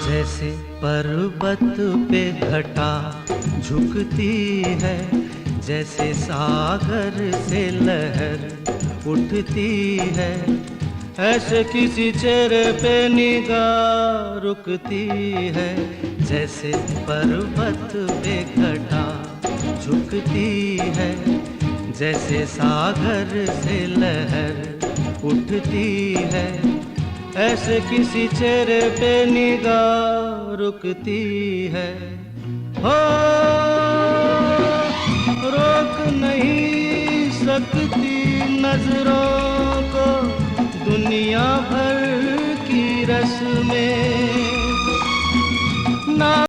जैसे पर्वत पे घटा झुकती है, जैसे सागर से लहर उठती है, ऐसे किसी चेहरे पे निगाह रुकती है। जैसे पर्वत पे घटा झुकती है, जैसे सागर से लहर उठती है, ऐसे किसी चेहरे पे निगाह रुकती है। हो रोक नहीं सकती नजरों को दुनिया भर की रस्में,